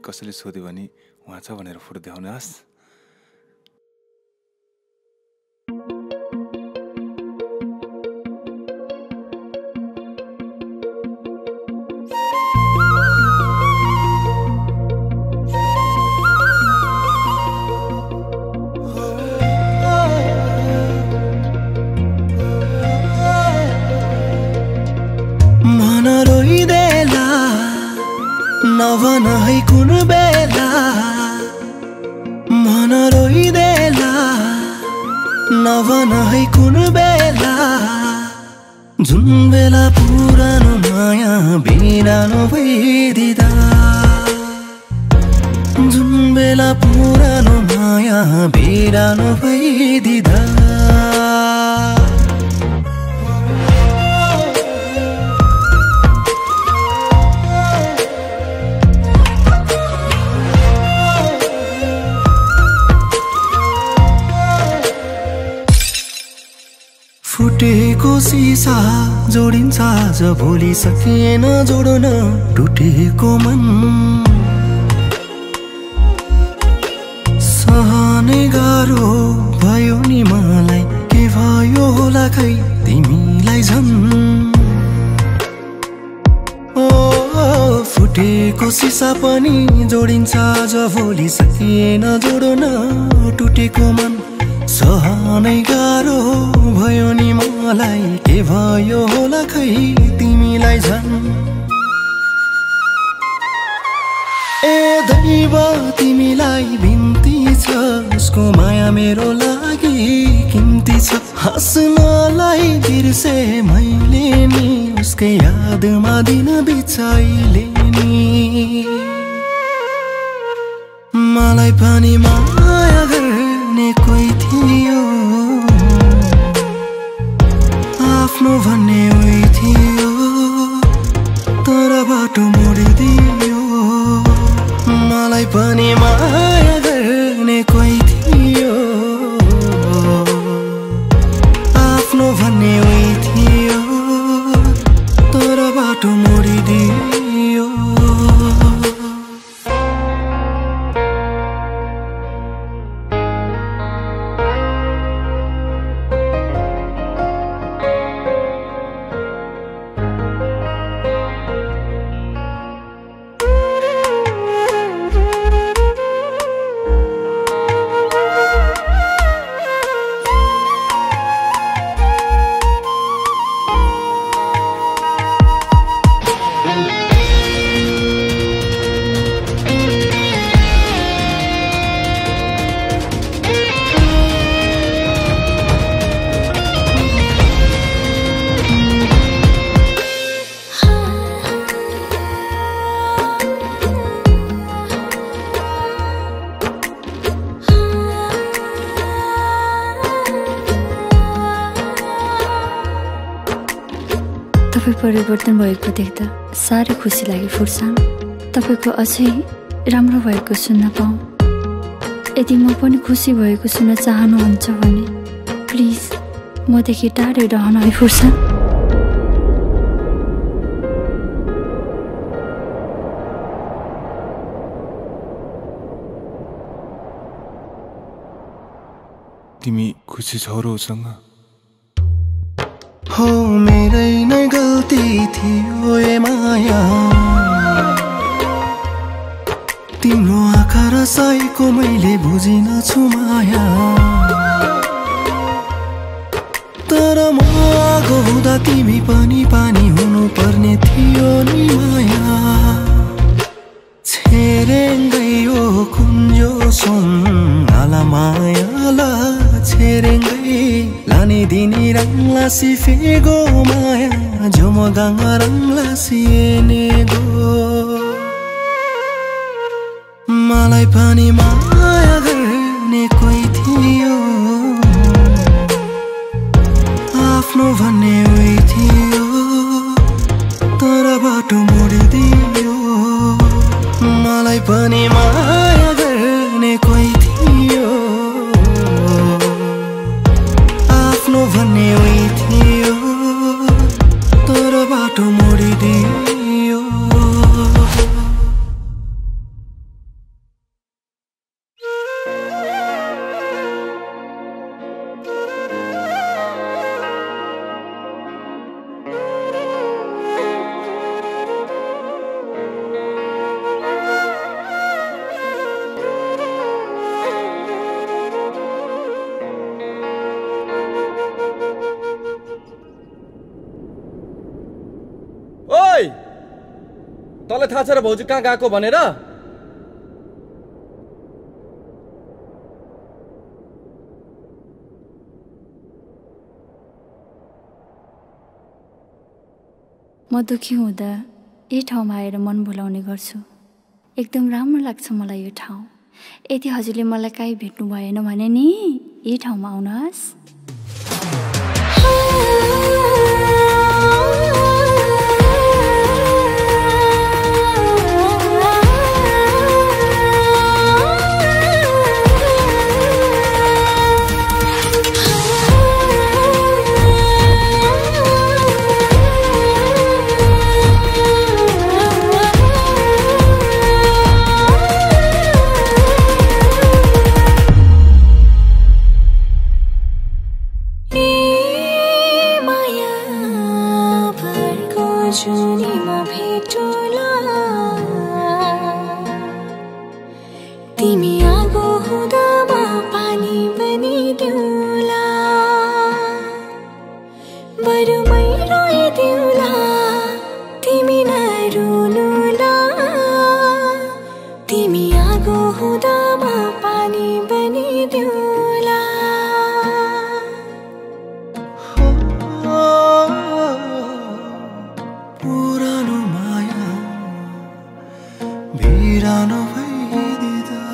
कसैले सोध्यो भने उहाँ छ भनेर फोटो देखाउनुहोस्। नभन है कुन बेला मन रोइदेला नभन है कुन बेला जुन बेला पुरानो माया बिरानो भइदिदा जुन बेला पुरानो माया बिरानो भइदिदा फुटेको सिसा जोडिन्छ आज भोलि सकिएन जोड्न टुटेको मन सहने गाह्रो भयो नि मलाई के भयो होला खै तिमीलाई झन् ओ फुटेको सिसा पनि जोडिन्छ आज भोलि सकिएन जोड्न टुटेको मन सहनै गाह्रो भयो नि मलाई के भयो होला खै तिमीलाई झन् ए दैव तिमीलाई बिन्ती छ उसको माया मेरो लागि किम्ती छ हाँस्नलाई बिर्से मैले नि उसकै यादमा दिन बिचाइले नि मलाई पनि माया गर्ने कोही थियो आफ्नो भन्ने उही थियो तर बाटो मोडिदियो मलाई पनि माया गर्ने कोही थियो आफ्नो भन्ने उही थियो तर बाटो मोडिदियो तपाईँ परिवर्तन भएको देख्दा साह्रै खुसी लाग्यो फुर्सान। तपाईँको अझै राम्रो भएको सुन्न पाऊँ। यदि म पनि खुसी भएको सुन्न चाहनुहुन्छ भने प्लिज मदेखि टाढै रहन है फुर्सान। तिमी खुसी छौ र उसँग? हो मेरै नै गल्ती थियो ए माया तिम्रो आँखा रसाइको मैले बुझिन छु माया तर म आगो हुँदा तिमी पनि पानी हुनु पर्ने थियो नि माया छेरेङ्गै ओ कुञ्जो सुन आला मायाला छेरेङ्गै लाने दिनी रङ्ला सिफेगो माया झुमगाङ्गा रङ्ला सिएने गो मलाई पनि माया गर्ने कोही थियो आफ्नो भन्ने उही थियो तर बाटो मोडिदियो मलाई पनि माया गर्ने कोही थियो आफ्नो भन्ने उही थियो तर बाटो मोडिदियो तँलाई थाहा छ र भाउजू कहाँ गएको भनेर? म दुखी हुँदा यही ठाउँमा आएर मन भुलाउने गर्छु। एकदम राम्रो लाग्छ मलाई यो ठाउँ। यदि हजुरले मलाई काहीँ भेट्नु भएन भने नि यही ठाउँमा आउनुहोस्। तिमी आगो हुँदा म पानी बनिदिउँला, बरु मै रोइदिउँला, तिमी नरुनुला। तिमी आगो हुँदा म पानी बनिदिउँला। पुरानो माया बिरानो भइदिँदा